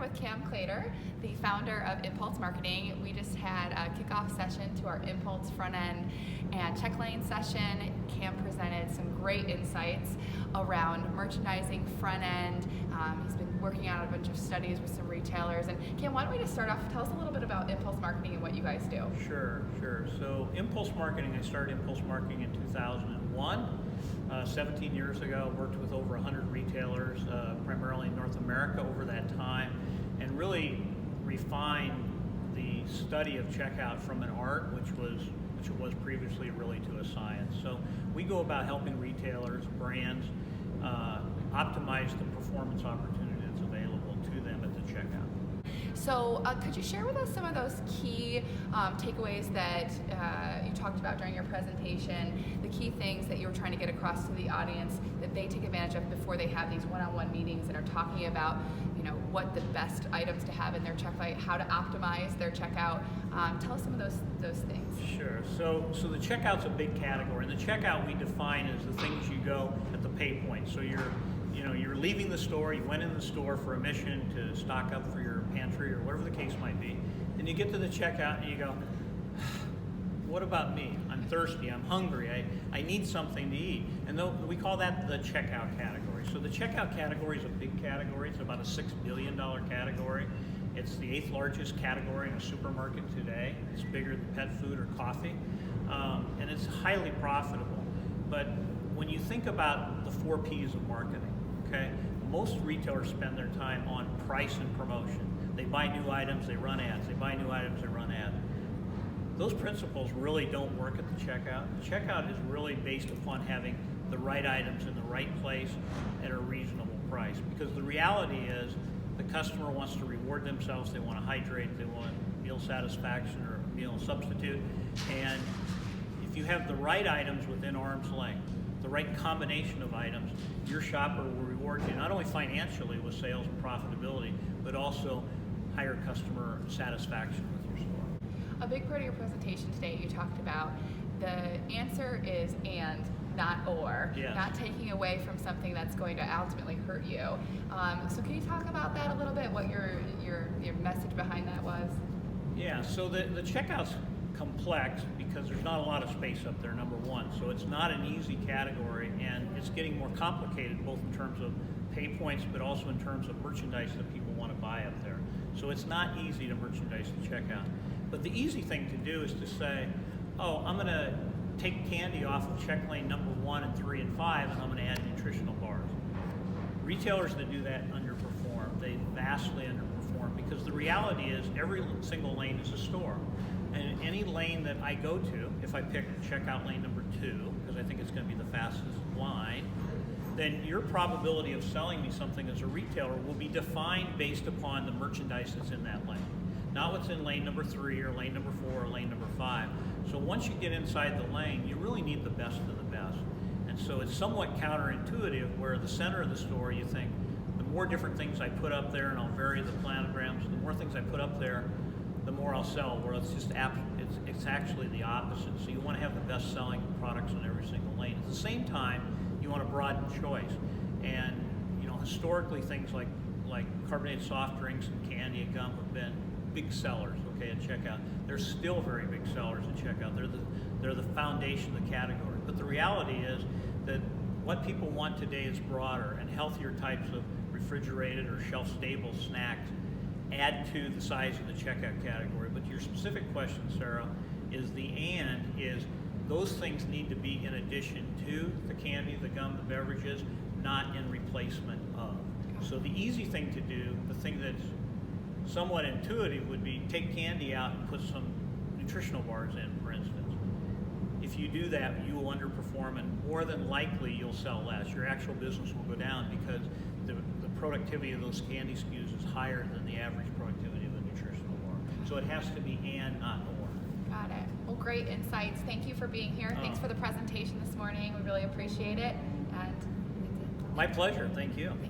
with Cam Cloeter, the founder of Impulse Marketing. We just had a kickoff session to our Impulse front end and Checklane session. Cam presented some great insights around merchandising front end. He's been working out a bunch of studies with some retailers. And Cam, why don't we just start off, tell us a little bit about Impulse Marketing and what you guys do. Sure. So Impulse Marketing, I started Impulse Marketing in 2001. 17 years ago, worked with over 100 retailers, primarily in North America over that time, and really refined the study of checkout from an art, which it was previously really to a science. So we go about helping retailers, brands, optimize the performance opportunity that's available to them at the checkout. So could you share with us some of those key takeaways that you talked about during your presentation, the key things that you were trying to get across to the audience that they take advantage of before they have these one-on-one meetings and are talking about, what the best items to have in their checkout, how to optimize their checkout. Tell us some of those things. Sure. So the checkout's a big category, and the checkout we define as the things you go at the pay point. So you're leaving the store, you went in the store for a mission to stock up for your pantry or whatever the case might be, and you get to the checkout and you go, what about me? I'm thirsty, I'm hungry, I need something to eat. And we call that the checkout category. So the checkout category is a big category. It's about a $6 billion category. It's the 8th largest category in a supermarket today. It's bigger than pet food or coffee, and it's highly profitable. But when you think about the 4 Ps of marketing, okay, most retailers spend their time on price and promotion. They buy new items, they run ads. They buy new items, they run ads. Those principles really don't work at the checkout. The checkout is really based upon having the right items in the right place at a reasonable price. Because the reality is the customer wants to reward themselves, they want to hydrate, they want meal satisfaction or meal substitute. And if you have the right items within arm's length, the right combination of items, your shopper will reward you not only financially with sales and profitability, but also higher customer satisfaction with your store. A big part of your presentation today, you talked about the answer is and, not or, yes. Not taking away from something that's going to ultimately hurt you. So can you talk about that a little bit, what your message behind that was? Yeah, so the checkout's complex because there's not a lot of space up there, number one. So it's not an easy category, and it's getting more complicated both in terms of pay points but also in terms of merchandise that people want to buy up there. So it's not easy to merchandise the checkout. But the easy thing to do is to say, oh, I'm going to take candy off of Checklane number 1 and 3 and 5, and I'm going to add nutritional bars. Retailers that do that underperform. They vastly underperform because the reality is every single lane is a store. And any lane that I go to, if I pick checkout lane number 2, because I think it's going to be the fastest line, then your probability of selling me something as a retailer will be defined based upon the merchandise that's in that lane. Not what's in lane number 3 or lane number 4 or lane number 5. So once you get inside the lane, you really need the best of the best. And so it's somewhat counterintuitive where the center of the store, you think, the more different things I put up there, and I'll vary the planograms, the more things I put up there, the more I'll sell, where it's actually the opposite. So you want to have the best selling products in every single lane. At the same time, you want to broaden choice. And historically things like carbonated soft drinks and candy and gum have been big sellers, okay, at checkout. They're still very big sellers at checkout. They're the foundation of the category. But the reality is that what people want today is broader, and healthier types of refrigerated or shelf-stable snacks add to the size of the checkout category. But your specific question, Sarah, is those things need to be in addition to the candy, the gum, the beverages, not in replacement of. So the easy thing to do, the thing that's somewhat intuitive, would be take candy out and put some nutritional bars in, for instance. If you do that, you will underperform, and more than likely you'll sell less. Your actual business will go down because the productivity of those candy SKUs is higher than the average productivity of a nutritional bar. So it has to be and, not or. Got it. Well, great insights. Thank you for being here. Thanks for the presentation this morning. We really appreciate it. And my pleasure. Thank you.